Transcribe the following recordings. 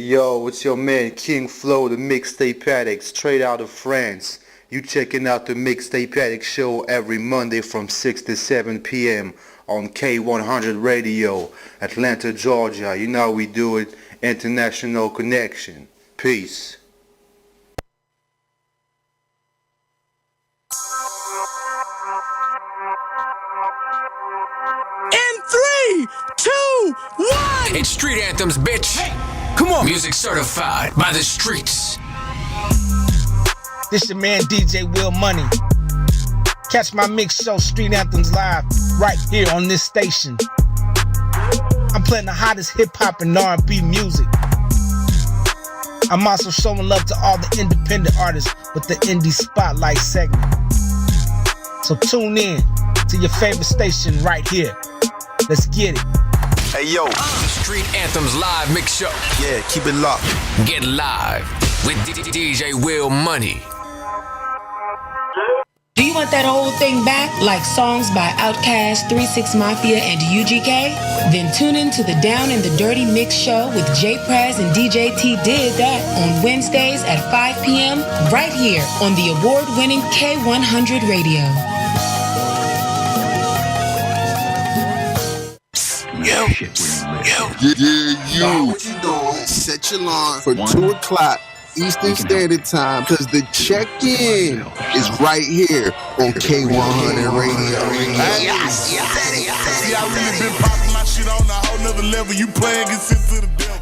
Yo, it's your man King Flo, the Mixtape Addict, straight out of France. You checking out the Mixtape Addict show every Monday from 6 to 7 p.m. on K100 Radio, Atlanta, Georgia. You know how we do it, international connection. Peace. In 3, 2, 1. It's Street Anthems, bitch. Hey, come on. Music certified by the streets. This your man DJ Will Money. Catch my mix show Street Anthems live right here on this station. I'm playing the hottest hip hop and R&B music. I'm also showing love to all the independent artists with the Indie Spotlight segment. So tune in to your favorite station right here. Let's get it. Hey yo, The Street Anthems live mix show. yeah, keep it locked. Get live with DJ Will Money. Do you want that old thing back, like songs by Outkast, 3-6 Mafia, and UGK? Then tune in to the Down and the Dirty Mix Show with J Prez and DJ T Did That on Wednesdays at 5 p.m. right here on the award-winning K100 Radio. Yo, you. What you doing? Set your alarm for 2 o'clock Eastern Standard Time, because the check-in is right here on K100 Radio. See, I really been popping my shit on a whole nother level. You playing against to the devil.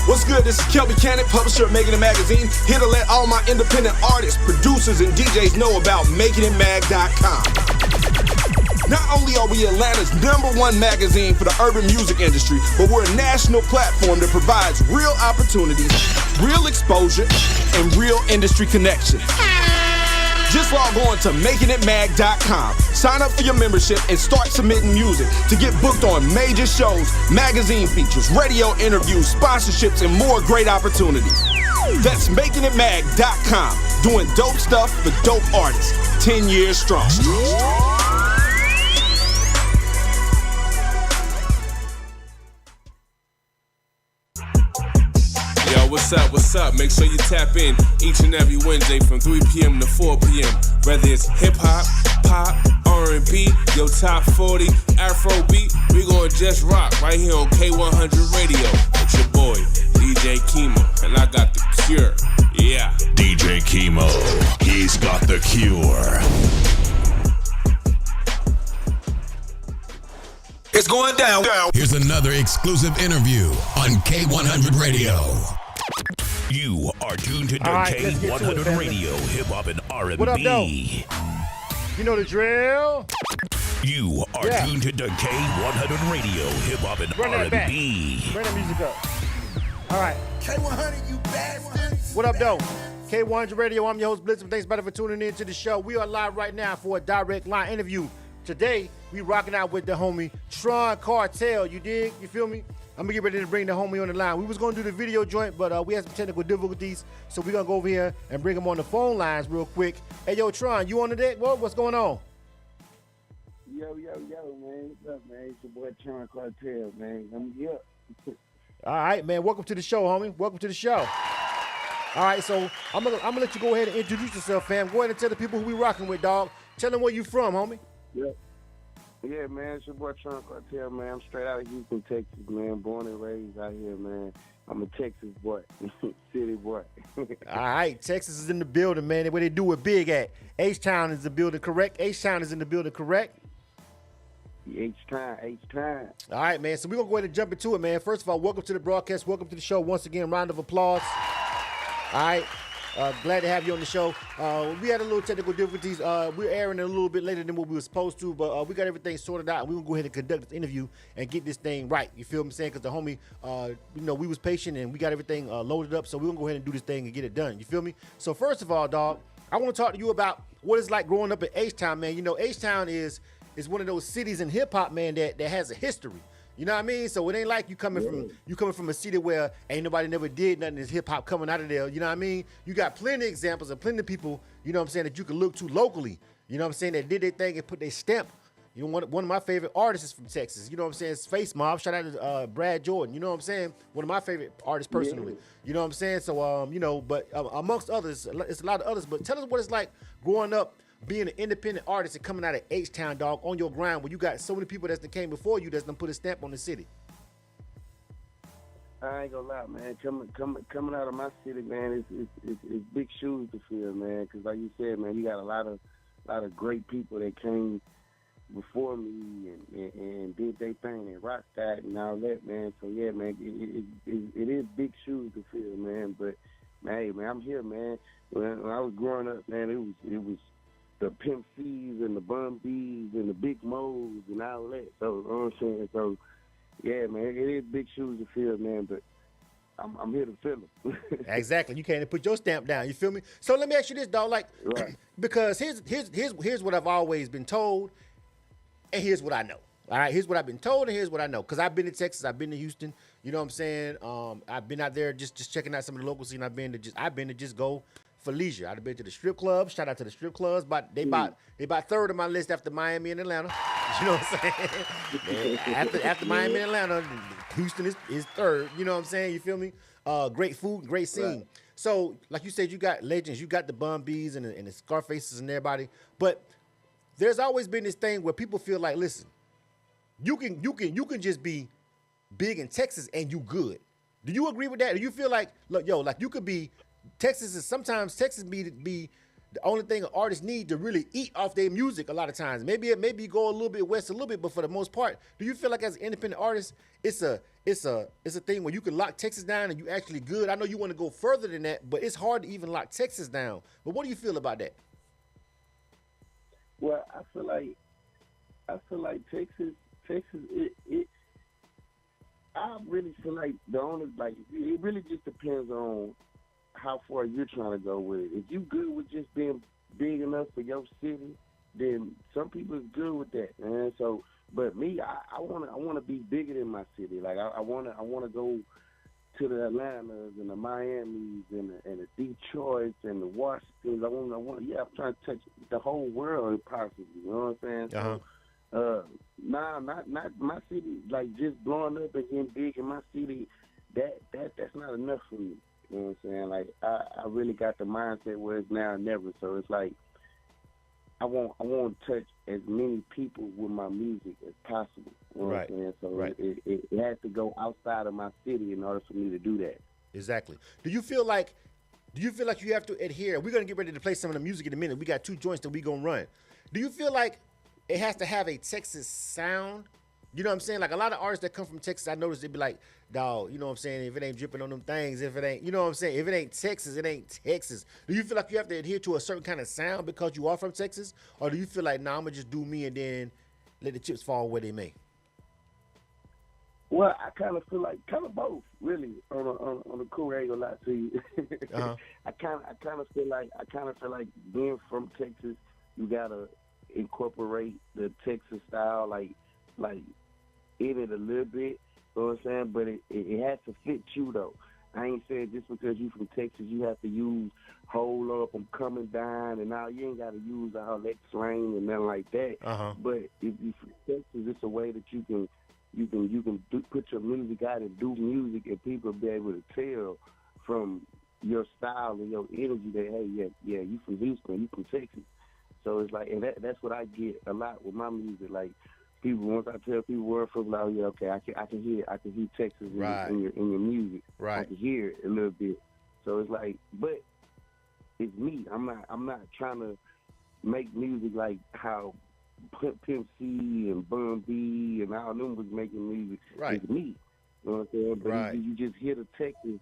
What's good? This is Kelby Cannon, publisher of Making It Magazine, here to let all my independent artists, producers, and DJs know about MakingItMag.com. Not only are we Atlanta's #1 magazine for the urban music industry, but we're a national platform that provides real opportunities, real exposure, and real industry connection. Just log on to MakingItMag.com, sign up for your membership, and start submitting music to get booked on major shows, magazine features, radio interviews, sponsorships, and more great opportunities. That's MakingItMag.com, doing dope stuff for dope artists, 10 years strong. Yo, what's up? Make sure you tap in each and every Wednesday from 3 p.m. to 4 p.m. Whether it's hip-hop, pop, R&B, your top 40, Afrobeat, we gonna just rock right here on K100 Radio. It's your boy, DJ Kimo, and I got the cure. Yeah. DJ Kimo, he's got the cure. It's going down. Here's another exclusive interview on K100 Radio. You are tuned to K100 Radio, hip hop and R&B. What up, though? You know the drill. You are tuned to K100 Radio, hip hop and Run that back. R&B. Bring that music up. All right. K100, you bastards. What up, though? K100 Radio. I'm your host, Blitzum. Thanks, buddy, for tuning in to the show. We are live right now for a direct line interview. Today, we rocking out with the homie Tone Cartel. You dig? You feel me? I'm gonna get ready to bring the homie on the line. We was gonna do the video joint, but we had some technical difficulties, so we're gonna go over here and bring him on the phone lines real quick. Hey, yo, Tron, you on the deck? What's going on? Yo, man. What's up, man? It's your boy Tone Cartel, man. I'm here. All right, man. Welcome to the show, homie. Welcome to the show. All right, so I'm gonna let you go ahead and introduce yourself, fam. Go ahead and tell the people who we rocking with, dog. Tell them where you from, homie. Yeah, man, it's your boy Tone Cartel, man. I'm straight out of Houston, Texas, man. Born and raised out here, man. I'm a Texas boy, city boy. All right, Texas is in the building, man. Where they do it big at. H-Town is the building, correct? H-Town is in the building, correct? H-Time. All right, man. So we're going to go ahead and jump into it, man. First of all, welcome to the broadcast. Welcome to the show. Once again, round of applause. All right. Glad to have you on the show. We had a little technical difficulties. We're airing a little bit later than what we were supposed to, but we got everything sorted out. We're going to go ahead and conduct this interview and get this thing right. You feel what I'm saying? Because the homie, we was patient and we got everything loaded up, so we're going to go ahead and do this thing and get it done. You feel me? So first of all, dog, I want to talk to you about what it's like growing up in H-Town, man. You know, H-Town is one of those cities in hip-hop, man, that has a history. You know what I mean? So it ain't like you coming from a city where ain't nobody never did nothing. There's hip hop coming out of there. You know what I mean? You got plenty of examples of plenty of people, you know what I'm saying, that you can look to locally. You know what I'm saying, that did their thing and put their stamp, You know, one of my favorite artists is from Texas. You know what I'm saying? It's Face Mob. Shout out to Brad Jordan. You know what I'm saying? One of my favorite artists personally. Yeah. You know what I'm saying? So, you know, but amongst others, it's a lot of others. But tell us what it's like growing up, being an independent artist and coming out of H-Town, dog, on your grind where you got so many people that came before you that's done put a stamp on the city. I ain't gonna lie, man. Coming out of my city, man, it's big shoes to fill, man. Cause like you said, man, you got a lot of great people that came before me and did their thing and rocked that and all that, man. So yeah, man, it is big shoes to fill, man. But man, hey, man, I'm here, man. When I was growing up, man, it was the Pimp C's and the Bun B's and the Big Mo's and all that. So you know what I'm saying? So yeah, man, it is big shoes to fill, man. But I'm here to fill them. Exactly. You can't put your stamp down. You feel me? So let me ask you this, dog. Like, right. Because here's what I've always been told. And here's what I know. All right, here's what I've been told, and here's what I know. Because I've been to Texas, I've been to Houston. You know what I'm saying? I've been out there just checking out some of the local scene. I've been to just go for leisure. I've been to the strip clubs. Shout out to the strip clubs. But they about third of my list after Miami and Atlanta. You know what I'm saying? after Miami and Atlanta, Houston is third. You know what I'm saying? You feel me? Great food, great scene. Right. So, like you said, you got legends. You got the Bun B's and the Scarfaces and everybody. But there's always been this thing where people feel like, listen, you can just be big in Texas and you good. Do you agree with that? Do you feel like, look, yo, like you could be sometimes Texas be the only thing an artist need to really eat off their music a lot of times. Maybe you go a little bit west a little bit, but for the most part, do you feel like as an independent artist, it's a thing where you can lock Texas down and you actually good? I know you want to go further than that, but it's hard to even lock Texas down. But what do you feel about that? Well, I feel like Texas, I really feel like it really just depends on how far you're trying to go with it. If you good with just being big enough for your city, then some people is good with that, man. So, but me, I wanna be bigger than my city. Like I wanna go to the Atlantas and the Miamis and the Detroits and the Washingtons. I'm trying to touch the whole world possibly. You know what I'm saying? Uh-huh. So, not my city. Like just blowing up and getting big in my city. That's not enough for me. You know what I'm saying? Like I really got the mindset where it's now or never. So it's like I want to touch as many people with my music as possible. You know what I'm saying? So it has to go outside of my city in order for me to do that. Exactly. Do you feel like you have to adhere? We're gonna get ready to play some of the music in a minute. We got 2 joints that we gonna run. Do you feel like it has to have a Texas sound? You know what I'm saying? Like a lot of artists that come from Texas, I noticed they'd be like, dawg, you know what I'm saying? If it ain't dripping on them things, if it ain't, you know what I'm saying? If it ain't Texas, it ain't Texas. Do you feel like you have to adhere to a certain kind of sound because you are from Texas? Or do you feel like, nah, I'm going to just do me and then let the chips fall where they may? Well, I kind of feel like both, really. On a cool, I ain't gonna lie to you. Uh-huh. I kind of feel like being from Texas, you gotta incorporate the Texas style, like in it a little bit. You know what I'm saying? But it has to fit you though. I ain't saying just because you from Texas, you have to use hold up, I'm coming down, and now you ain't got to use all that slang and nothing like that. Uh-huh. But if you from Texas, it's a way that you can put your music out and do music, and people be able to tell from your style and your energy that, hey, yeah, you from Houston, you from Texas. So it's like, and that's what I get a lot with my music. Like people, once I tell people where I'm from, like, yeah, okay, I can hear Texas in your music. Right. I can hear it a little bit. So it's like, but it's me. I'm not trying to make music like how Pimp C and Bun B and all them was making music. Right. It's me. You know what I'm saying? But right. you just hear the Texas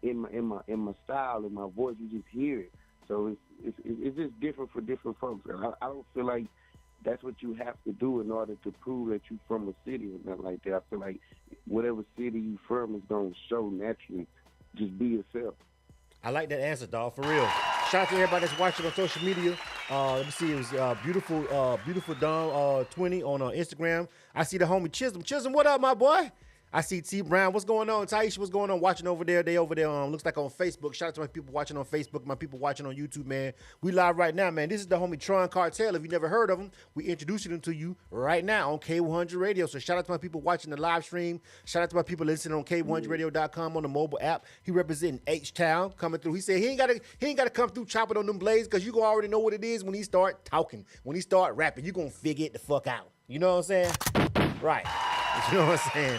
in my style, in my voice. You just hear it. So it's just different for different folks. And I don't feel like that's what you have to do in order to prove that you from a city or nothing like that. I feel like whatever city you from is gonna show naturally. Just be yourself. I like that answer, dog, for real. Shout out to everybody that's watching on social media. Let me see, it was beautiful Dom 20 on Instagram. I see the homie Chisholm. Chisholm, what up, my boy? I see T Brown. What's going on? Taisha, what's going on? Watching over there. They over there. Looks like on Facebook. Shout out to my people watching on Facebook, my people watching on YouTube, man. We live right now, man. This is the homie Tone Cartel. If you never heard of him, we introducing him to you right now on K100 Radio. So shout out to my people watching the live stream. Shout out to my people listening on K100radio.com on the mobile app. He representing H-Town coming through. He said he ain't gotta come through chopping on them blades because you gonna already know what it is when he start talking. When he start rapping, you gonna figure it the fuck out. You know what I'm saying? Right. You know what I'm saying?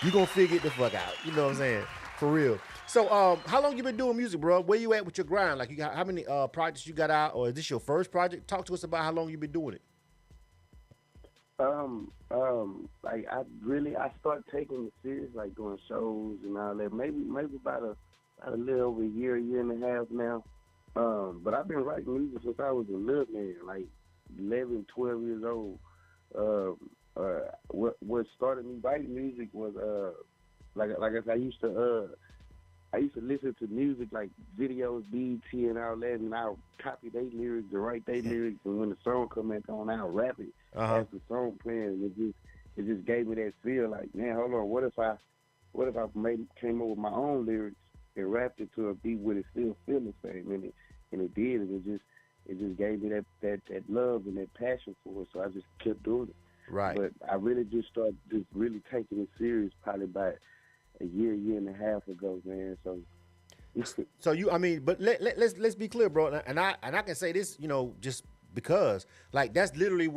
You gonna figure it the fuck out. You know what I'm saying? For real. So, how long you been doing music, bro? Where you at with your grind? Like, you got how many projects you got out, or is this your first project? Talk to us about how long you been doing it. Like I started taking it serious, like doing shows and all that. Maybe about a little over a year and a half now. But I've been writing music since I was a little man, like 11, 12 years old. What started me writing music was like I said, I used to listen to music like videos, BET and all that, and I'll copy their lyrics and write their lyrics, and when the song come back on, I'll rap it as the song playing. It just gave me that feel like, man, hold on, what if I came up with my own lyrics and rapped it to a beat where it still feel the same, and it did, and it just gave me that love and that passion for it, so I just kept doing it. Right. But I really just started just really taking it serious probably about a year and a half ago, man. So you, I mean, but let's be clear, bro. And I can say this, you know, just because, like, that's literally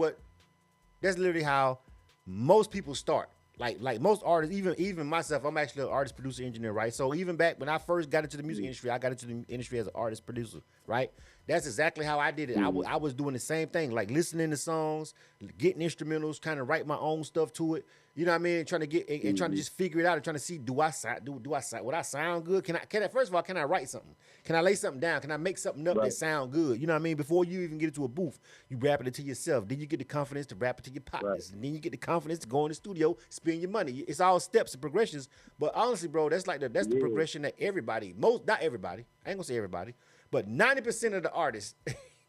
how most people start. Like most artists, even myself, I'm actually an artist, producer, engineer, right? So even back when I first got into the music industry, I got into the industry as an artist, producer, right? That's exactly how I did it. I was doing the same thing, like listening to songs, getting instrumentals, kind of write my own stuff to it. You know what I mean? Trying to get and trying to just figure it out and trying to see, would I sound good? Can I first of all, can I write something? Can I lay something down? Can I make something up that sound good? You know what I mean? Before you even get into a booth, you rap it to yourself. Then you get the confidence to rap it to your partners. And then you get the confidence to go in the studio, spend your money. It's all steps and progressions. But honestly, bro, that's the progression that not everybody, I ain't gonna say everybody, but 90% of the artists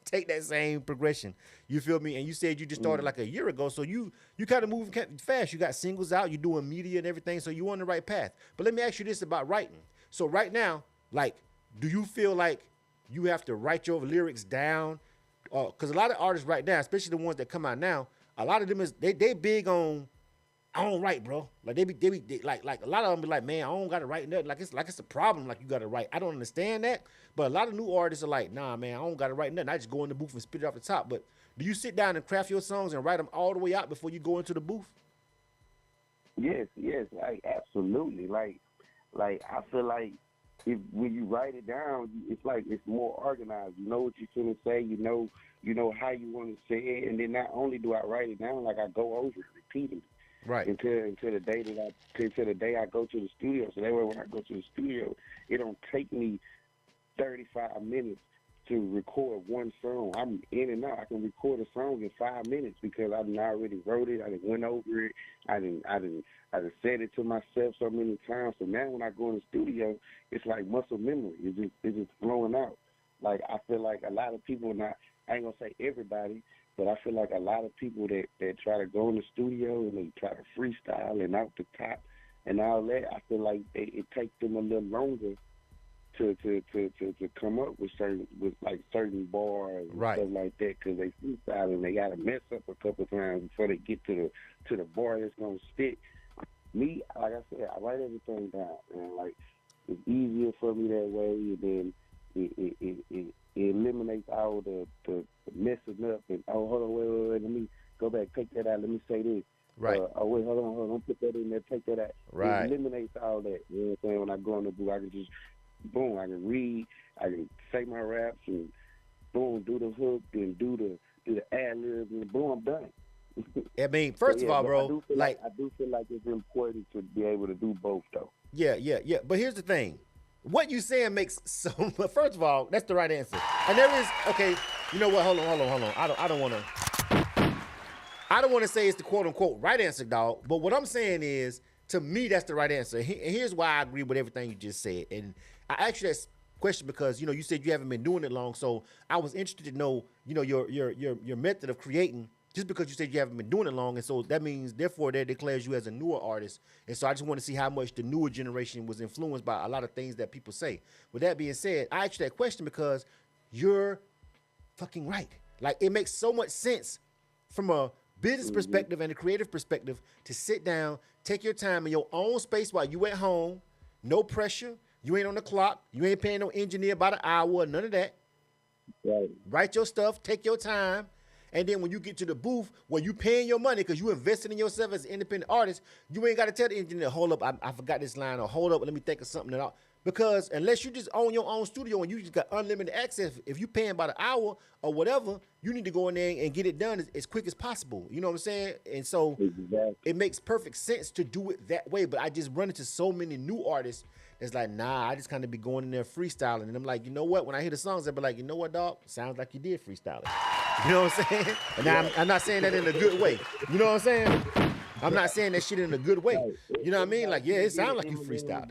take that same progression. You feel me? And you said you just started like a year ago, so you kind of moving fast. You got singles out, you're doing media and everything, so you're on the right path. But let me ask you this about writing. So right now, like, do you feel like you have to write your lyrics down? Because a lot of artists right now, especially the ones that come out now, a lot of them they big on, I don't write, bro. Like they like a lot of them be like, man, I don't gotta write nothing. Like it's a problem. Like you gotta write. I don't understand that. But a lot of new artists are like, nah, man, I don't gotta write nothing. I just go in the booth and spit it off the top. But do you sit down and craft your songs and write them all the way out before you go into the booth? Yes, like absolutely. Like I feel like when you write it down, it's like it's more organized. You know what you're gonna say. You know how you want to say it. And then not only do I write it down, like I go over it repeatedly. Right. Until the day I go to the studio. So that way when I go to the studio, it don't take me 35 minutes to record one song. I'm in and out. I can record a song in 5 minutes because I already wrote it. I done went over it. I done said it to myself so many times. So now when I go in the studio, it's like muscle memory. It's just flowing out. Like I feel like a lot of people, I ain't gonna say everybody, but I feel like a lot of people that try to go in the studio and they try to freestyle and out the top and all that, I feel like it takes them a little longer to come up with certain bars and stuff like that because they freestyle and they got to mess up a couple times before they get to the bar that's gonna stick. Me, like I said, I write everything down, and like it's easier for me that way, and then it eliminates all the messing up and hold on, wait, let me go back, take that out, let me say this. Right. Wait, hold on, put that in there, take that out. Right. It eliminates all that. You know what I'm saying? When I go in the booth, I can just boom, I can read, I can say my raps and boom, do the hook and do the ad libs and boom, I'm done. I mean, first of all, bro, I do feel like it's important to be able to do both though. Yeah. But here's the thing. What you saying makes so. But first of all, that's the right answer. And there is okay. You know what? Hold on. I don't want to say it's the quote unquote right answer, dog. But what I'm saying is, to me, that's the right answer. And here's why I agree with everything you just said. And I asked you that question because you said you haven't been doing it long, so I was interested to know your method of creating just because you said you haven't been doing it long, and so that means, therefore, that declares you as a newer artist. And so I just want to see how much the newer generation was influenced by a lot of things that people say. With that being said, I asked you that question because you're fucking right. Like, it makes so much sense from a business perspective and a creative perspective to sit down, take your time in your own space while you at home, no pressure, you ain't on the clock, you ain't paying no engineer about an hour, none of that. Right. Write your stuff, take your time, and then when you get to the booth where you paying your money because you invested in yourself as an independent artist, you ain't got to tell the engineer, hold up, I forgot this line, or hold up, let me think of something. Because unless you just own your own studio and you just got unlimited access, if you paying about an hour or whatever, you need to go in there and get it done as quick as possible. You know what I'm saying? And so it makes perfect sense to do it that way. But I just run into so many new artists that's like, nah, I just kind of be going in there freestyling. And I'm like, you know what? When I hear the songs, I be like, you know what, dog? Sounds like you did freestyle it. You know what I'm saying? And now I'm not saying that in a good way. You know what I'm saying? I'm not saying that shit in a good way. You know what I mean? Like, yeah, it sounds like you freestyle.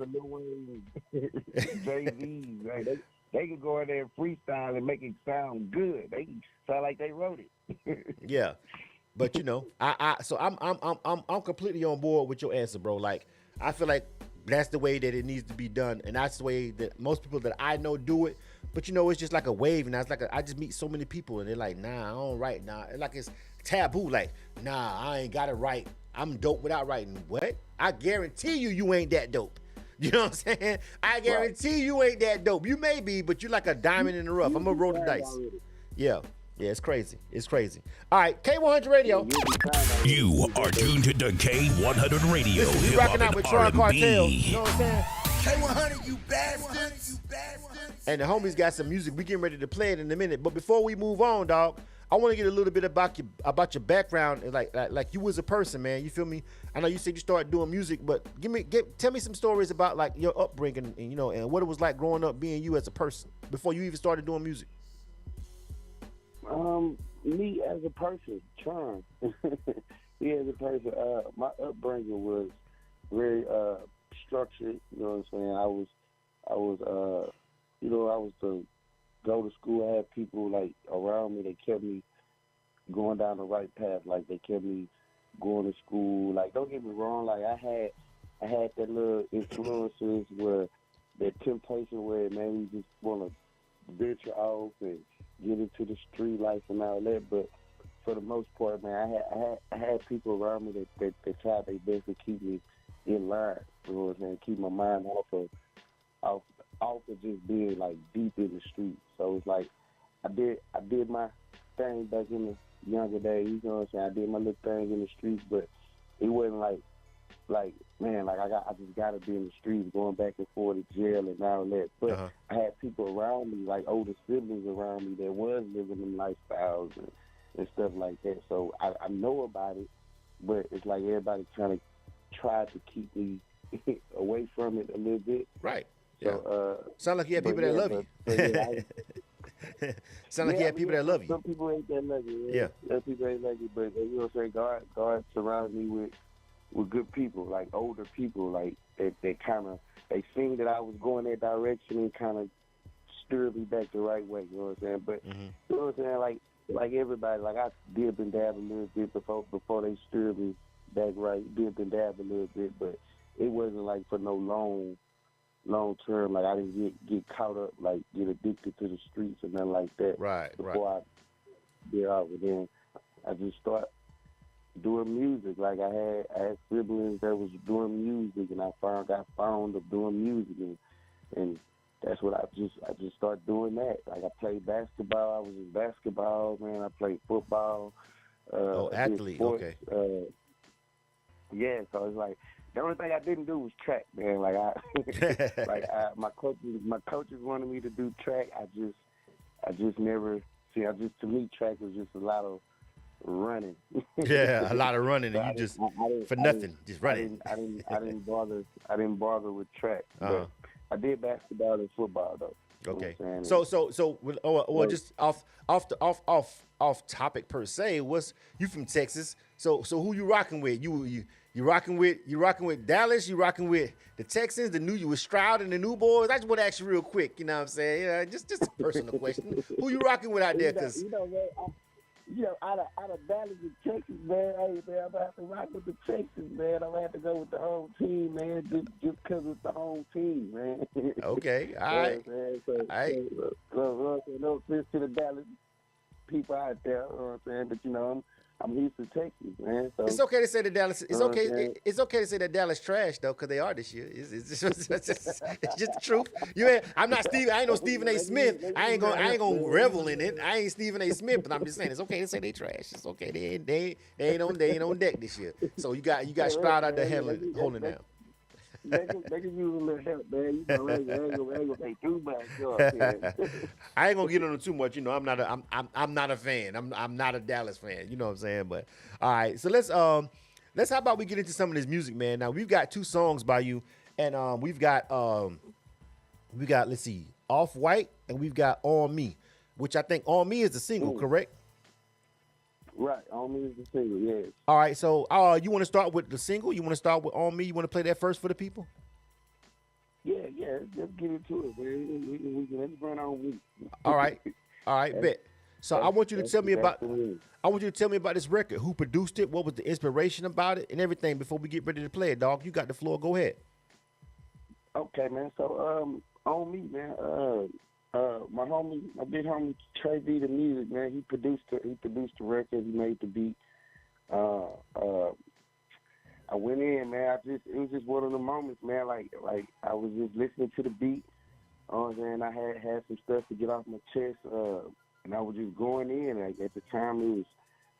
JVs, right? They could go in there and freestyle and make it sound good. They sound like they wrote it. Yeah, but you know, I'm completely on board with your answer, bro. Like, I feel like that's the way that it needs to be done, and that's the way that most people that I know do it. But you know, it's just like a wave, and I just meet so many people, and they're like, nah, I don't write. Nah, like it's taboo. Like, nah, I ain't gotta write. I'm dope without writing. What? I guarantee you ain't that dope. You know what I'm saying? I guarantee you ain't that dope. You may be, but you like a diamond in the rough. I'm gonna roll the dice. Yeah, it's crazy. It's crazy. All right, K100 Radio. You are tuned to K100 Radio. Listen, we rocking out with Tone Cartel. You know what I'm saying? K100, you bastards. And the homies got some music. We getting ready to play it in a minute. But before we move on, dog, I want to get a little bit about your background, like you as a person, man. You feel me? I know you said you started doing music, but tell me some stories about like your upbringing and you know and what it was like growing up being you as a person before you even started doing music. Me as a person, Tron. Me as a person, my upbringing was very structured. You know what I'm saying? I was to go to school. I had people like around me that kept me going down the right path. Like they kept me going to school. Like don't get me wrong. Like I had that little influences where that temptation where it made me just want to venture off and get into the street life and all that. But for the most part, man, I had people around me that tried their best to keep me in line. You know what I'm saying? Keep my mind off of just being like deep in the street. So it's like I did my thing back in the younger days, you know what I'm saying? I did my little thing in the streets, but it wasn't like man, like I just gotta be in the streets going back and forth to jail and all that. But I had people around me, like older siblings around me that was living them lifestyles and stuff like that. So I know about it, but it's like everybody kind of tried to keep me away from it a little bit. Right. So, sound like you have people that love you. Sound like you have people that love you. Some people ain't that lucky. Yeah. Some people ain't lucky, but you know what I'm saying? God surrounds me with good people, like older people, like that kind of, they seen that I was going that direction and kind of steered me back the right way. You know what I'm saying? But you know what I'm saying? Like everybody, like I did and dab a little bit before they steered me back right. Did and dab a little bit, but it wasn't like for no long term. Like I didn't get caught up, like get addicted to the streets and nothing like that. Right. Before I get out, and then I just start doing music. Like I had siblings that was doing music, and I got fond of doing music, and that's what I just started doing that. Like I played basketball. I was in basketball, man. I played football. Athlete. Sports, Okay. Yeah, so it's like the only thing I didn't do was track, man. Like my coaches wanted me to do track. I just never see. To me, track was just a lot of running. Yeah, a lot of running, and you just for nothing, just running. I didn't bother with track. But I did basketball and football though. Okay. You know So just off topic per se, you from Texas? So who you rocking with? You rocking with Dallas? You rocking with the Texans? You with Stroud and the New Boys? I just want to ask you real quick. You know what I'm saying? Just a personal question. Who you rocking with out there? Cause out of Dallas and Texas, man, hey, man, I'm going to have to rock with the Texans, man. I'm going to have to go with the home team, man, just because it's the home team, man. Okay, all right. So, no offense to the Dallas people out there, you know what I'm saying? But, you know, I'm Houston, Texas, man. So, it's okay to say that Dallas. It's okay. It's okay to say that Dallas trash though, because they are this year. It's just the truth. I'm not Steve. I ain't no Stephen A. Smith. I ain't gonna revel in it. I ain't Stephen A. Smith, but I'm just saying it's okay to say they trash. It's okay. They ain't on deck this year. So you got Stroud out there holding down. They can use a little help, man. You know, I ain't gonna take too much. I ain't gonna get on them too much. You know, I'm not a fan. I'm not a Dallas fan. You know what I'm saying? But all right, so let's how about we get into some of this music, man. Now we've got 2 songs by you, and we've got let's see, Off White, and we've got On Me, which I think On Me is the single, correct? Right, On Me is the single, yes. All right, so you want to start with the single? You want to start with On Me? You want to play that first for the people? Yeah, let's get into it, man. Let's run On Me. All right, bet. So I want you to tell me about this record. Who produced it? What was the inspiration about it, and everything before we get ready to play it, dog. You got the floor. Go ahead. Okay, man. So On Me, man. My big homie Trey B, the music, man. He produced the record. He made the beat. I went in, man. It was just one of the moments, man. Like I was just listening to the beat. And I had some stuff to get off my chest. And I was just going in. Like at the time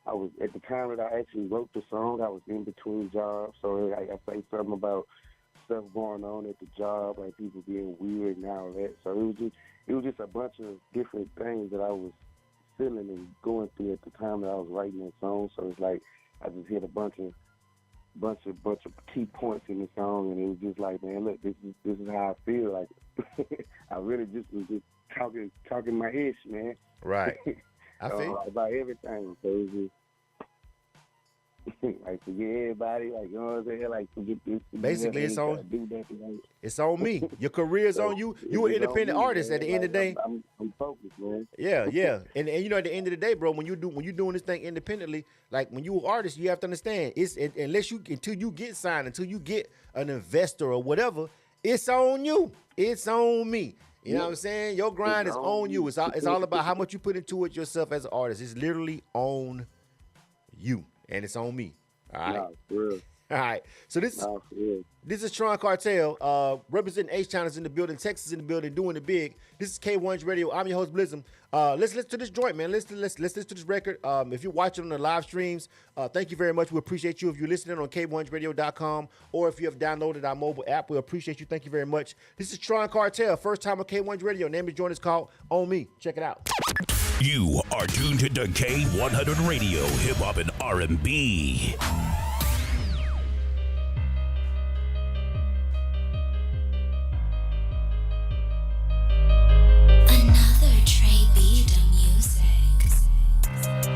that I actually wrote the song, I was in between jobs. So I say something about stuff going on at the job, like people being weird and all that. So it was just a bunch of different things that I was feeling and going through at the time that I was writing that song. So it's like I just hit a bunch of key points in the song, and it was just like, man, look, this is how I feel. Like I really just was just talking my ish, man. Right. I feel about everything. So it was just like forget everybody, like, you know what I'm saying? Like forget this. Basically, it's on. It's on me. Your career's on you. You an independent artist at the end of the day. I'm focused, man. Yeah. And you know, at the end of the day, bro, when you're doing this thing independently, like when you're an artist, you have to understand until you get signed, until you get an investor or whatever, it's on you. It's on me. You know what I'm saying? Your grind is on you. It's all about how much you put into it yourself as an artist. It's literally on you. And it's on me. All right. No, real. All right. So this is Tone Cartel. Representing H-Town is in the building. Texas in the building, doing it big. This is K1's Radio. I'm your host, Blizzum. Let's listen to this joint, man. Let's listen to this record. If you're watching on the live streams, thank you very much. We appreciate you. If you're listening on K1radio.com or if you have downloaded our mobile app, we appreciate you. Thank you very much. This is Tone Cartel. First time on K1's Radio. Name of the joint is called On Me. Check it out. You are tuned to K100 Radio, Hip Hop and R&B.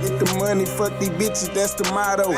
Get the money, fuck these bitches, that's the motto.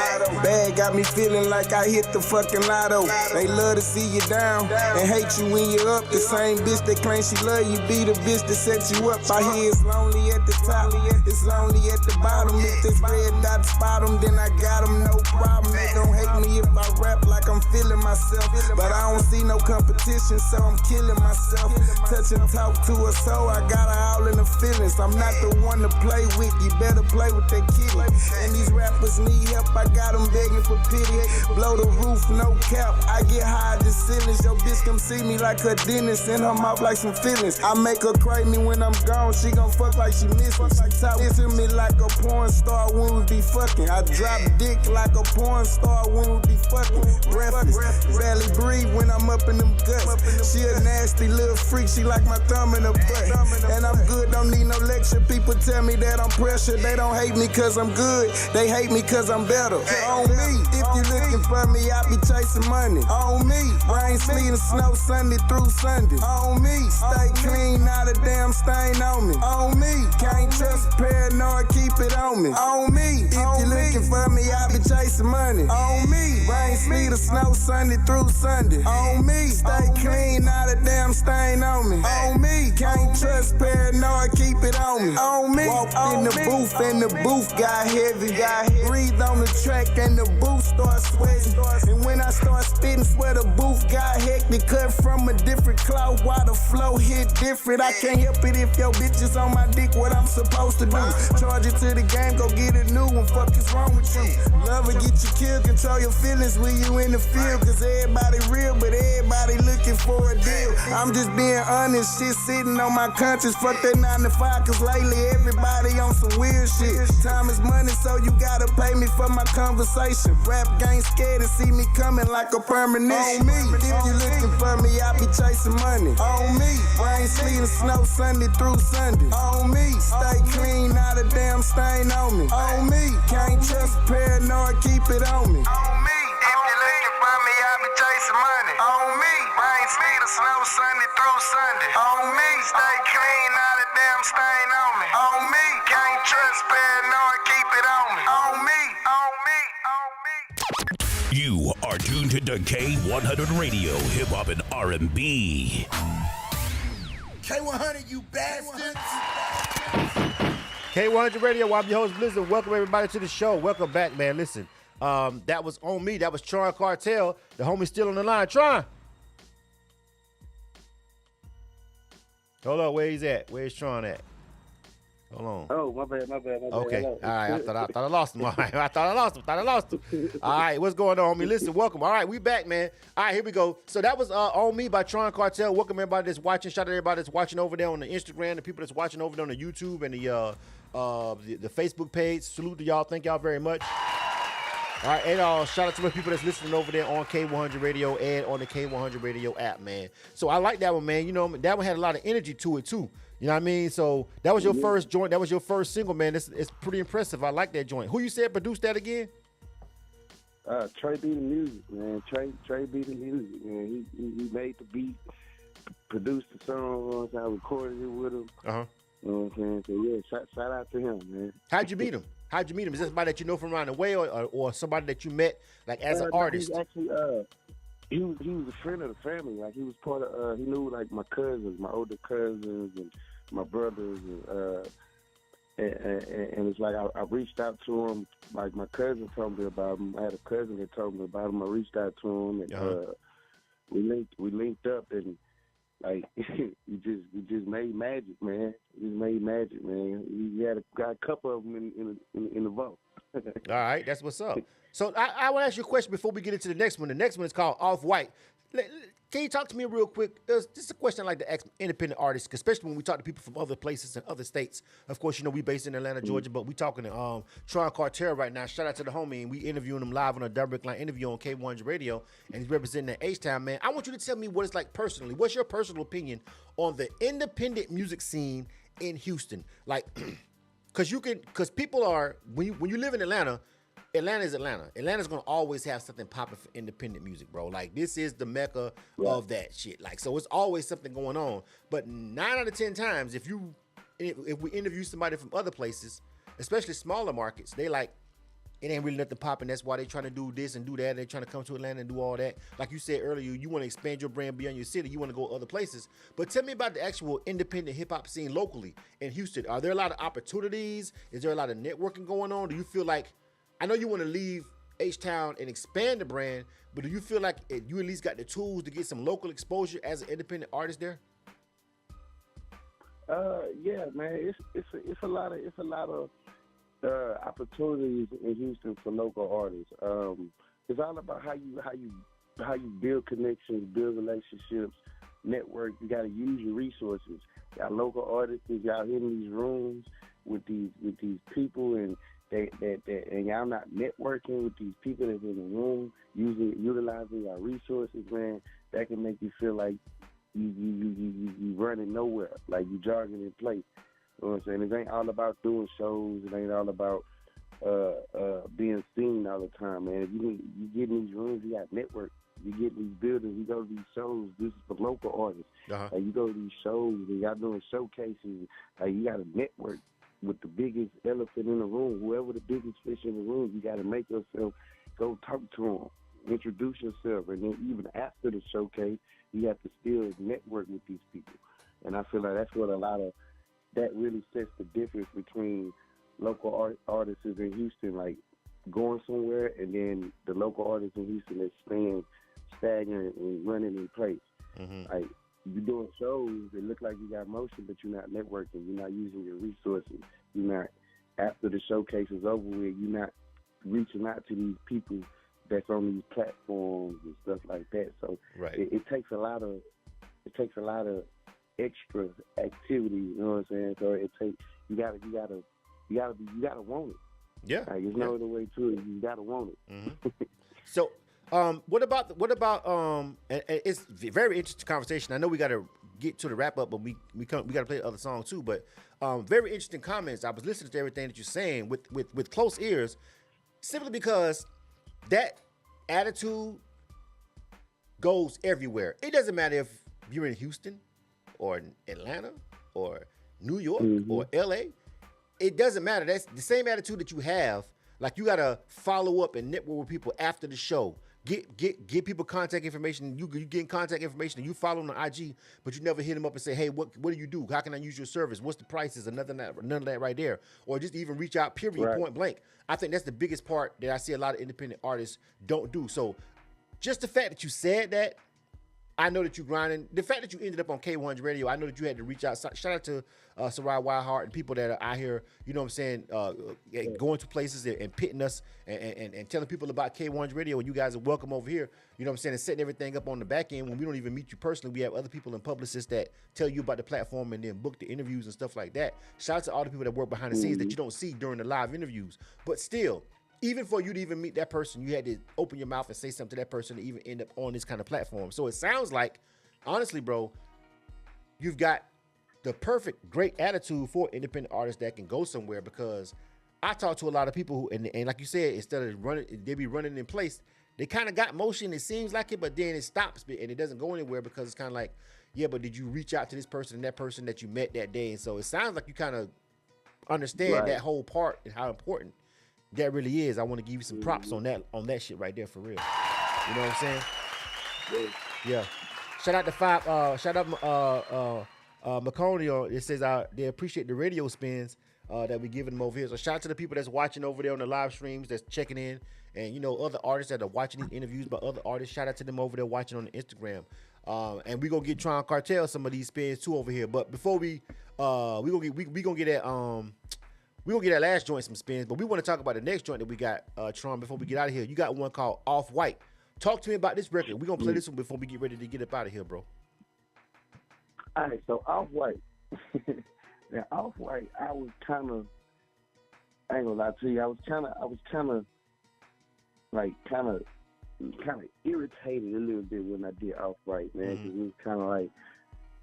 Bag got me feeling like I hit the fucking lotto. They love to see you down and hate you when you're up. The same bitch that claims she love you be the bitch that set you up. I hear it's lonely at the top, it's lonely at the bottom. If this red dot spot them, then I got them, no problem. They gon' hate me if I rap like I'm feeling myself. But I don't see no competition, so I'm killing myself. Touch and talk to her, so I got her all in the feelings. I'm not the one to play with, you better play with that kitty. And these rappers need help, I got them begging for pity. Blow the roof, no cap, I get high to ceilings. Your bitch come see me like her dentist, in her mouth like some feelings. I make her crave me when I'm gone, she gon' fuck like she miss me. She talk to me like a porn star when we be fucking. I drop dick like a porn star when we be fucking. Breathless, barely breathe when I'm up in them guts. She a nasty little freak, she like my thumb in her butt. And I'm good, don't need no lecture. People tell me that I'm pressure, they don't hate me cause I'm good, they hate me cause I'm better. On me, if you looking for me, I be chasing money. On me, rain, sleet, and snow, Sunday through Sunday. On me, stay clean, not a damn stain on me. On me, can't trust paranoid, keep it on me. On me, if you looking for me, I be chasing money. On me, rain, sleet, or snow, Sunday through Sunday. On me, stay clean, not a damn stain on me. On me, can't trust paranoid, keep it on me. On me, walked in the booth and the booth got heavy. Breathe on the track and the booth start sweating. And when I start spitting, swear the booth got hectic. Cut from a different cloth while the flow hit different. I can't help it if your bitch is on my dick, what I'm supposed to do. Charge it to the game, go get a new one. Fuck is wrong with you? Love will get you killed, control your feelings when you in the field. Cause everybody real, but everybody looking for a deal. I'm just being honest, shit sitting on my conscience. Fuck that 9 to 5, cause lately everybody on some weird shit. Time is money, so you gotta pay me for my conversation. Rap gang scared to see me coming like a permanent. On me, if you looking for me, I be chasing money. On me, rain, sleet, and snow, Sunday through Sunday. On me, stay clean, not a damn stain on me. On me, can't trust paranoid, keep it on me. On me, if you looking for me, I be chasing money. On me, rain, sleet, or snow, Sunday through Sunday. On me, stay clean, not a damn stain on me. On me, can't trust paranoid, keep it on me. On me, on me, on me. You are tuned to K100 Radio, Hip Hop and R&B. K100, you bastards! K100 Radio, I'm your host Blizzard. Welcome everybody to the show. Welcome back, man. Listen, that was On Me. That was Tone Cartel. The homie's still on the line. Tron. Hold on, where he's at? Where's Tron at? Hold on. Oh, my bad. Okay. Hello. All right. I thought I lost him. All right. I thought I lost him. All right. What's going on, homie? Listen, welcome. All right. We back, man. All right. Here we go. So that was On Me by Tone Cartel. Welcome everybody that's watching. Shout out to everybody that's watching over there on the Instagram, the people that's watching over there on the YouTube and the Facebook page. Salute to y'all. Thank y'all very much. All right, and shout out to the people that's listening over there on K100 Radio and on the K100 Radio app, man. So I like that one, man. You know, that one had a lot of energy to it, too. You know what I mean? So that was your first joint. That was your first single, man. It's pretty impressive. I like that joint. Who you said produced that again? Trey B the music, man. Trey B the music, man. He made the beat, produced the song. I recorded it with him. Uh-huh. You know what I'm saying? So yeah, shout out to him, man. How'd you meet him? Is this somebody that you know from around the way, or somebody that you met like as an artist? He actually, he was a friend of the family. Like he was part of. He knew like my cousins, my older cousins, and my brothers, and it's like I reached out to him. Like my cousin told me about him. I had a cousin that told me about him. I reached out to him, and we linked up, and like we just made magic, man. We made magic, man. We got a couple of them in the vault. All right, that's what's up. So I want to ask you a question before we get into the next one. The next one is called Off White. Can you talk to me real quick? This is a question I like to ask independent artists, especially when we talk to people from other places and other states. Of course, you know, we based in Atlanta, Georgia, but we talking to Tone Cartel right now. Shout out to the homie, and we interviewing him live on a direct line interview on K100 Radio, and he's representing the H-Town, man. I want you to tell me what it's like personally. What's your personal opinion on the independent music scene in Houston? Like, because people are, when you live in Atlanta, Atlanta is Atlanta. Atlanta's gonna always have something popping for independent music, bro. Like this is the mecca of that shit. Like so, it's always something going on. But 9 out of 10 times, if we interview somebody from other places, especially smaller markets, they like it ain't really nothing popping. That's why they trying to do this and do that. They're trying to come to Atlanta and do all that. Like you said earlier, you want to expand your brand beyond your city. You want to go other places. But tell me about the actual independent hip hop scene locally in Houston. Are there a lot of opportunities? Is there a lot of networking going on? Do you feel like, I know you want to leave H-Town and expand the brand, but do you feel like you at least got the tools to get some local exposure as an independent artist there? Yeah, man. It's a lot of opportunities in Houston for local artists. It's all about how you build connections, build relationships, network. You got to use your resources. Got local artists out here in these rooms with these people, and and y'all not networking with these people that's in the room, utilizing our resources, man. That can make you feel like you running nowhere, like you jogging in place. You know what I'm saying? It ain't all about doing shows. It ain't all about being seen all the time, man. If you get in these rooms, you got network. You get in these buildings, you go to these shows. This is for local artists. You go to these shows, and y'all doing showcases. You got to network with the biggest elephant in the room. Whoever the biggest fish in the room, you got to make yourself go talk to them, introduce yourself, and then even after the showcase, you have to still network with these people. And I feel like that's what that really sets the difference between local artists in Houston, like going somewhere, and then the local artists in Houston that's staying stagnant and running in place. Like, you're doing shows, it look like you got motion, but you're not networking. You're not using your resources. You're not, after the showcase is over with, you're not reaching out to these people that's on these platforms and stuff like that. So it takes a lot of extra activity. You know what I'm saying? So you gotta want it. Yeah, like, there's no other way to it. You gotta want it. So, what about and it's a very interesting conversation. I know we got to get to the wrap up, but we got to play the other song too. But very interesting comments. I was listening to everything that you're saying with close ears, simply because that attitude goes everywhere. It doesn't matter if you're in Houston or Atlanta or New York or LA. It doesn't matter. That's the same attitude that you have. Like, you gotta follow up and network with people after the show. Get people contact information. You get contact information and you follow them on IG, but you never hit them up and say, hey, what do you do? How can I use your service? What's the prices? And none of that right there. Or just even reach out, period, point blank. I think that's the biggest part that I see a lot of independent artists don't do. So just the fact that you said that, I know that you're grinding. The fact that you ended up on K100 Radio, I know that you had to reach out. Shout out to Sarai Wildheart and people that are out here, you know what I'm saying, going to places and pitting us and telling people about K100 Radio, and you guys are welcome over here, you know what I'm saying, and setting everything up on the back end. When we don't even meet you personally, we have other people and publicists that tell you about the platform and then book the interviews and stuff like that. Shout out to all the people that work behind the scenes that you don't see during the live interviews. But still, even for you to even meet that person, you had to open your mouth and say something to that person to even end up on this kind of platform. So it sounds like, honestly, bro, you've got the perfect, great attitude for independent artists that can go somewhere, because I talk to a lot of people who, and like you said, instead of running, they be running in place. They kind of got motion, it seems like it, but then it stops and it doesn't go anywhere, because it's kind of like, yeah, but did you reach out to this person and that person that you met that day? And so it sounds like you kind of understand that whole part and how important that really is. I want to give you some props on that shit right there, for real. You know what I'm saying? Yeah. Shout out to Maconio. It says they appreciate the radio spins that we giving them over here. So shout out to the people that's watching over there on the live streams, that's checking in, and you know, other artists that are watching these interviews by other artists. Shout out to them over there watching on the Instagram. And we gonna get Tone Cartel some of these spins too over here. But before we gonna get that we're going to get that last joint some spins, but we want to talk about the next joint that we got, Tron, before we get out of here. You got one called Off-White. Talk to me about this record. We're going to play this one before we get ready to get up out of here, bro. All right, so Off-White. Now, Off-White, I was kind of, I ain't going to lie to you, I was kind of irritated a little bit when I did Off-White, man, because it was kind of like,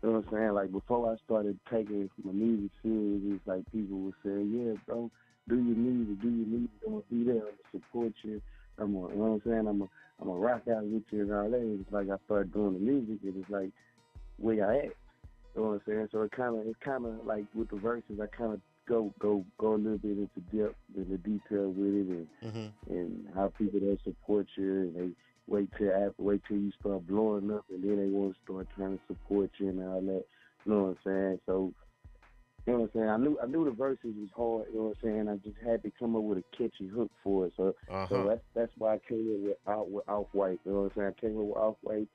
you know what I'm saying? Like, before I started taking my music serious, it's like people would say, yeah, bro, do you need it? I'm going to be there. I'm going to support you. You know what I'm saying? I'm going to rock out with you and all that. It's like I started doing the music, and it's like, where y'all at? You know what I'm saying? So it's kind of like with the verses, I kind of go a little bit into depth in the detail with it, and how people that support you, and they wait till you start blowing up, and then they want to start trying to support you and all that. You know what I'm saying? So, you know what I'm saying? I knew the verses was hard. You know what I'm saying? I just had to come up with a catchy hook for it. So, so that's why I came in with Off-White. You know what I'm saying? I came up with Off-White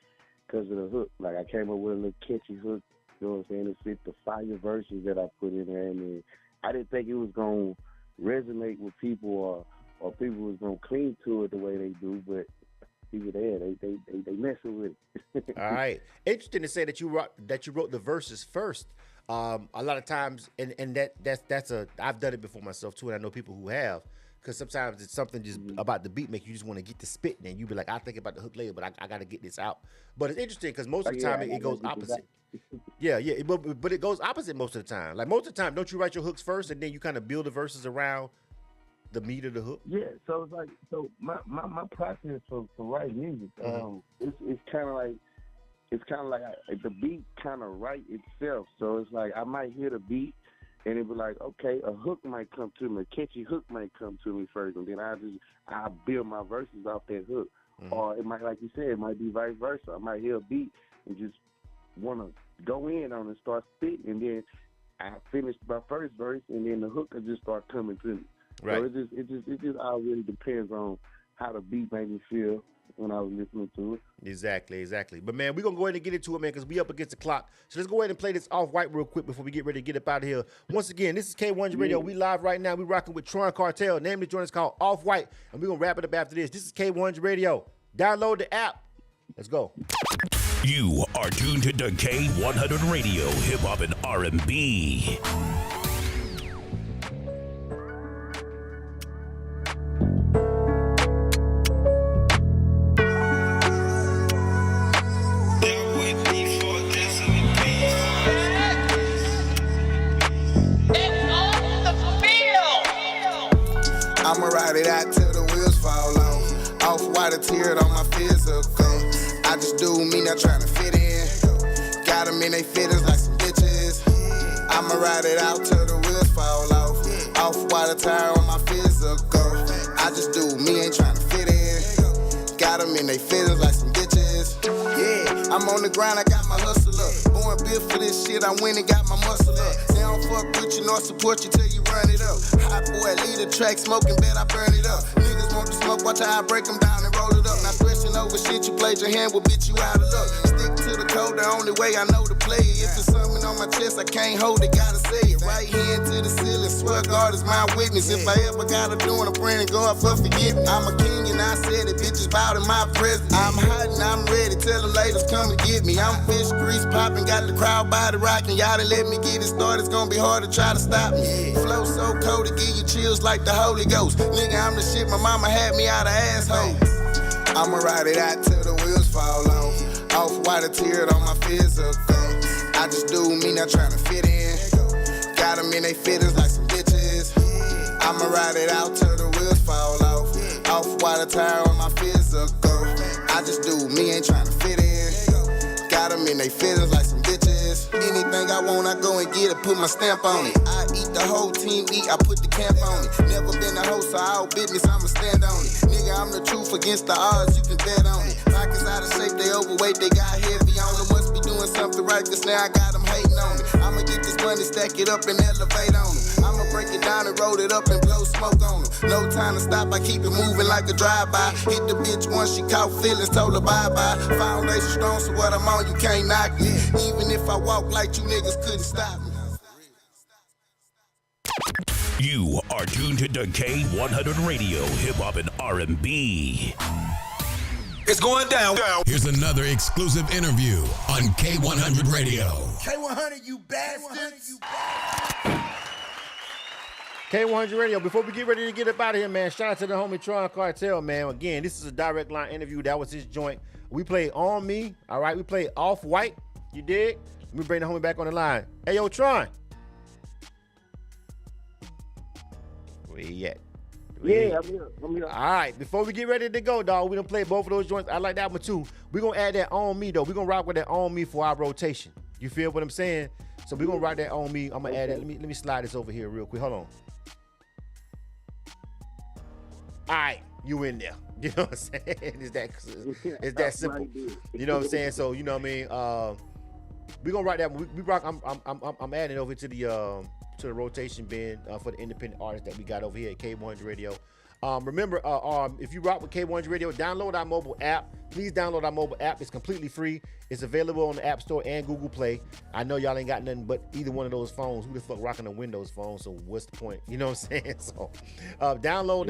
because of the hook. Like, I came up with a little catchy hook. You know what I'm saying? It fit the fire verses that I put in there, and I didn't think it was gonna resonate with people, or people was gonna cling to it the way they do, but people there, they messing with it. All right, interesting to say that you wrote the verses first. A lot of times, and that's I've done it before myself too, and I know people who have, because sometimes it's something just about the beat make you just want to get the spit, and you be like, I think about the hook later, but I got to get this out. But it's interesting because most of the time it goes opposite. Yeah, but it goes opposite most of the time. Like most of the time, don't you write your hooks first and then you kind of build the verses around the meat of the hook? Yeah, so it's like my process for writing music, it's kind of like the beat kind of write itself. So it's like I might hear the beat and it be like, okay, a hook might come to me, a catchy hook might come to me first, and then I build my verses off that hook. Or it might, like you said, it might be vice versa. I might hear a beat and just want to go in on it and start spitting, and then I finish my first verse, and then the hook will just start coming to me. Right. So it just all really depends on how the beat made me feel when I was listening to it. Exactly. But man, we're gonna go ahead and get into it, man, because we up against the clock. So let's go ahead and play this Off-White real quick before we get ready to get up out of here. Once again, this is K100 Radio. We live right now. We rocking with Tone Cartel. Name of the joint is called Off-White, and we're gonna wrap it up after this. This is K100 Radio. Download the app. Let's go. You are tuned to K100 Radio, hip hop and R&B. I'ma ride it out till the wheels fall off. Off-white, a tear on my physical. I just do me, not tryna fit in. Got them in they fitters like some bitches. I'ma ride it out till the wheels fall off. Off-white, a tire on my physical. I just do me, ain't tryna fit in. Got them in they fitters like some bitches. Yeah, I'm on the grind, I got my hustle up. Born built for this shit, I went and got my muscle up. They don't fuck with you nor support you till you run it up. Hot boy, lead the track, smoking, bet I burn it up. Niggas want to smoke, watch how I break them down and roll it up. Not stressing over shit, you played your hand, will bitch you out of luck. Stick to the code, the only way I know to play it. If it's something on my chest, I can't hold it, gotta say it. Right hand to the ceiling, swear God is my witness. If I ever gotta do it, I'm praying to God for forgiveness. I'm a king and I said it, bitches bowed in my presence. I'm hot and I'm ready, tell them ladies come and get me. I'm fish grease popping, got the crowd by the rockin'. Y'all done let me get it started, it's gonna be hard to try to stop me. Flow so cold to give you chills like the Holy Ghost. Nigga, I'm the shit, my mama had me out of asshole. I'ma ride it out till the wheels fall off. Off-white, a tear on my physical. I just do me, not tryna fit in. Got them in they fitters like some bitches. I'ma ride it out till the wheels fall off. Off-white, a tire on my physical. I just do me, ain't tryna fit in. Got them in they fitters like some bitches. Anything I want, I go and get it, put my stamp on it. I eat, the whole team eat, I put the camp on it. Never been a host, so all business, I'ma stand on it. Nigga, I'm the truth against the odds, you can bet on it. Pockets out of shape, they overweight, they got heavy on them. Must be doing something right, cause now I got them hating on me. I'ma get this money, stack it up and elevate on them. I'ma break it down and roll it up and blow smoke on them. No time to stop, I keep it moving like a drive-by. Hit the bitch once she caught feelings, told her bye-bye. Foundation strong, so what I'm on, you can't knock me. Even if I walk like you niggas couldn't stop me. You are tuned to K100 Radio, hip hop and R&B. It's going down. Here's another exclusive interview on K100 Radio. K100, you bastards! K100 Radio. Before we get ready to get up out of here, man, shout out to the homie Tone Cartel, man. Again, this is a direct line interview. That was his joint. We played On Me, all right? We played Off-White. You dig? Let me bring the homie back on the line. Hey, yo, Tron. Where you at? Yeah, I'm here. All right, before we get ready to go, dog, we done played both of those joints. I like that one too. We're gonna add that On Me though. We're gonna rock with that On Me for our rotation. You feel what I'm saying? So we're gonna rock that On Me. I'm gonna add that. Let me slide this over here real quick. Hold on. All right, you in there. You know what I'm saying? It's that simple. You know what I'm saying? So you know what I mean? We're gonna rock that one. We rock. I'm adding it over to the rotation bin for the independent artists that we got over here at K100 Radio. Remember, if you rock with K100 Radio, download our mobile app. Please download our mobile app. It's completely free. It's available on the App Store and Google Play. I know y'all ain't got nothing but either one of those phones. Who the fuck rocking a Windows phone? So what's the point? You know what I'm saying? So download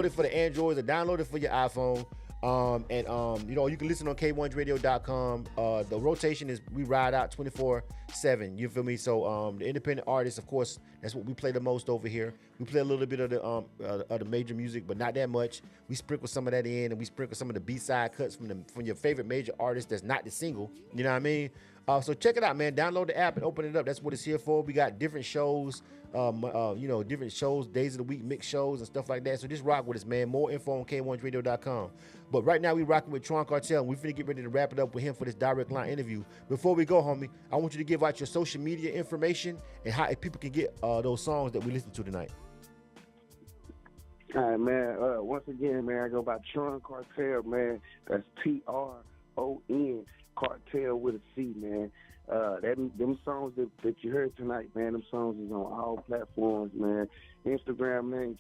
it for the Androids or download it for your iPhone. You know, you can listen on K100radio.com. The rotation is we ride out 24/7. You feel me? So the independent artists, of course, that's what we play the most over here. We play a little bit of the major music, but not that much. We sprinkle some of that in, and we sprinkle some of the B-side cuts from your favorite major artist that's not the single. You know what I mean? So check it out, man. Download the app and open it up. That's what it's here for. We got different shows, different shows, days of the week, mixed shows and stuff like that. So just rock with us, man. More info on K1radio.com. But right now we rocking with Tone Cartel, and we finna get ready to wrap it up with him for this direct line interview. Before we go, homie, I want you to give out your social media information and how people can get those songs that we listen to tonight. All right, man. Once again, man, I go by Tone Cartel, man. That's Tron, Cartel with a C, man. Them songs that you heard tonight, man, them songs is on all platforms, man. Instagram, man,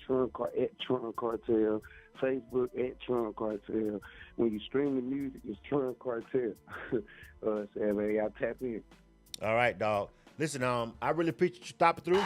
at Tone Cartel. Facebook, at Tone Cartel. When you stream the music, it's Tone Cartel. Man, y'all tap in. All right, dog. Listen, I really appreciate you stopping through.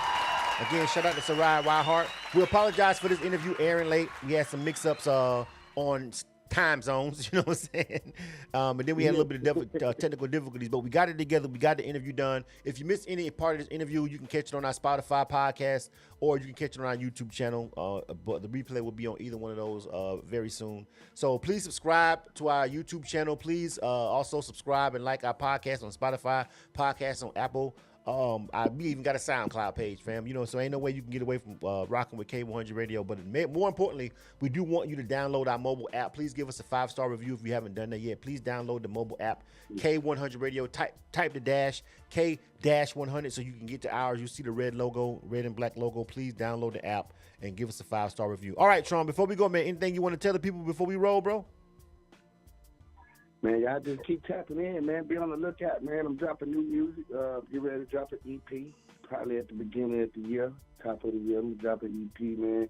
Again, shout out to Sarai Wyhart. We apologize for this interview airing late. We had some mix-ups on time zones, you know what I'm saying? And then we had a little bit of technical difficulties, but we got it together. We got the interview done. If you missed any part of this interview, you can catch it on our Spotify podcast, or you can catch it on our YouTube channel. But the replay will be on either one of those very soon. So please subscribe to our YouTube channel. Please also subscribe and like our podcast on Spotify, podcast on Apple. We even got a SoundCloud page, fam. You know, so ain't no way you can get away from rocking with K100 Radio. But more importantly, we do want you to download our mobile app. Please give us a 5-star review if you haven't done that yet. Please download the mobile app, K100 Radio. Type the dash K-100 so you can get to ours. You see the red and black logo. Please download the app and give us a 5-star review. All right, Tron, before we go, man, anything you want to tell the people before we roll, bro? Man, y'all just keep tapping in, man. Be on the lookout, man. I'm dropping new music. Get ready to drop an EP, probably at the beginning of the year, top of the year. I'm dropping EP, man.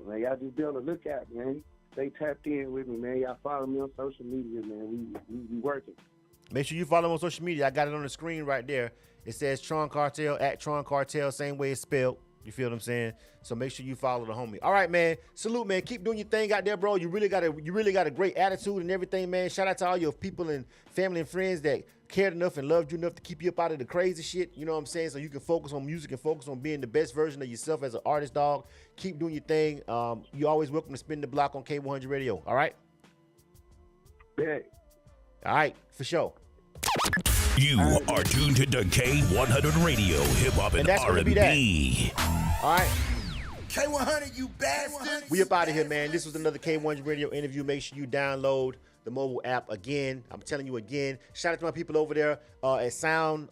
Man, y'all just be on the lookout, man. Stay tapped in with me, man. Y'all follow me on social media, man. We working. Make sure you follow me on social media. I got it on the screen right there. It says Tone Cartel, at Tone Cartel, same way it's spelled. You feel what I'm saying? So make sure you follow the homie. All right, man. Salute, man. Keep doing your thing out there, bro. You really got a great attitude and everything, man. Shout out to all your people and family and friends that cared enough and loved you enough to keep you up out of the crazy shit. You know what I'm saying? So you can focus on music and focus on being the best version of yourself as an artist, dog. Keep doing your thing. You're always welcome to spin the block on K100 Radio. All right? Yeah. All right, for sure. You are tuned to K100 Radio, hip hop and R&B. All right. K100, you bastard. We up out of here, man. This was another K100 Radio interview. Make sure you download the mobile app again. I'm telling you again. Shout out to my people over there at Sound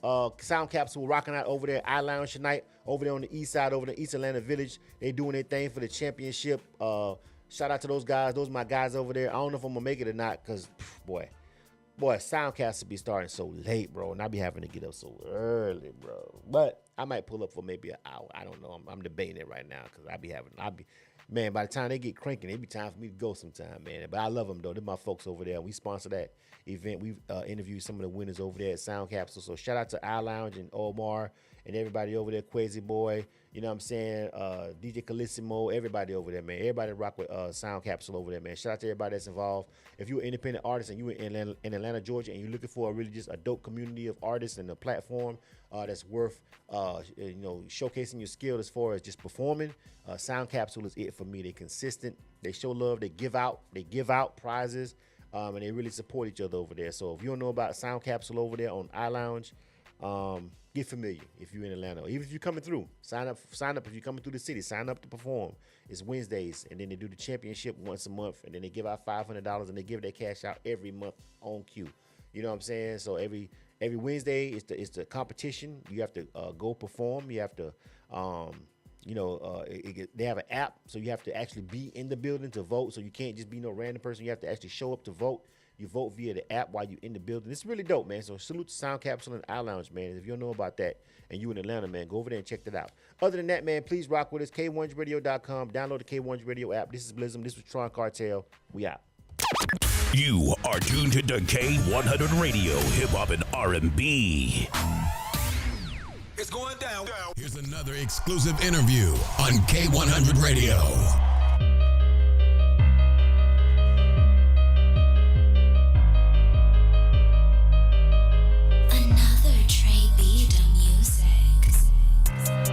Capsule, rocking out over there at iLounge tonight, over there on the east side, over in the East Atlanta Village. They doing their thing for the championship. Shout out to those guys. Those are my guys over there. I don't know if I'm going to make it or not because, boy, Soundcast be starting so late, bro, and I be having to get up so early, bro. But I might pull up for maybe an hour. I don't know. I'm debating it right now because man, by the time they get cranking, it be time for me to go sometime, man. But I love them, though. They're my folks over there. We sponsor that event. We've interviewed some of the winners over there at Sound Capsule. So shout out to iLounge and Omar and everybody over there, Quasi Boy, you know what I'm saying, DJ Calissimo, everybody over there, man. Everybody rock with Sound Capsule over there, man. Shout out to everybody that's involved. If you're an independent artist and you're in Atlanta, Georgia, and you're looking for really just a dope community of artists and a platform that's worth, showcasing your skill as far as just performing, Sound Capsule is it for me. They're consistent. They show love. They give out prizes, and they really support each other over there. So if you don't know about Sound Capsule over there on iLounge, get familiar if you're in Atlanta. Even if you're coming through, sign up if you're coming through the city. Sign up to perform. It's Wednesdays, and then they do the championship once a month, and then they give out $500, and they give their cash out every month on cue. You know what I'm saying? So every Wednesday is the competition. You have to go perform. You have to, they have an app, so you have to actually be in the building to vote. So you can't just be no random person. You have to actually show up to vote. You vote via the app while you're in the building. It's really dope, man. So salute to Sound Capsule and iLounge, man. If you don't know about that and you in Atlanta, man, go over there and check that out. Other than that, man, please rock with us. K100radio.com. Download the K100 Radio app. This is Blizzum. This was Tone Cartel. We out. You are tuned to K100 Radio, hip hop and R&B. It's going down. Here's another exclusive interview on K100 Radio.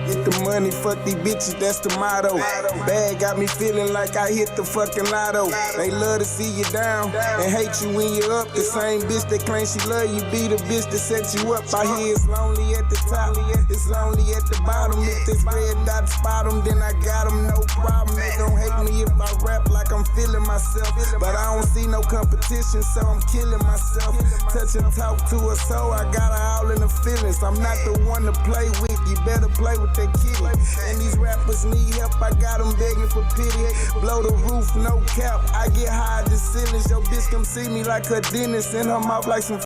Get the money money, fuck these bitches, that's the motto. Bad got me feeling like I hit the fucking lotto. They love to see you down and hate you when you're up. The same bitch that claims she love you be the bitch that set you up. I hear it's lonely at the top, it's lonely at the bottom. If this red dot spot them, then I got them, no problem. They gon' hate me if I rap like I'm feeling myself. But I don't see no competition, so I'm killing myself. Touch and talk to her, so I got her all in the feelings. I'm not the one to play with, you better play with that kitty. And these rappers need help, I got them begging for pity. Blow the roof, no cap, I get high to ceilings. Your bitch come see me like her dentist in her mouth like some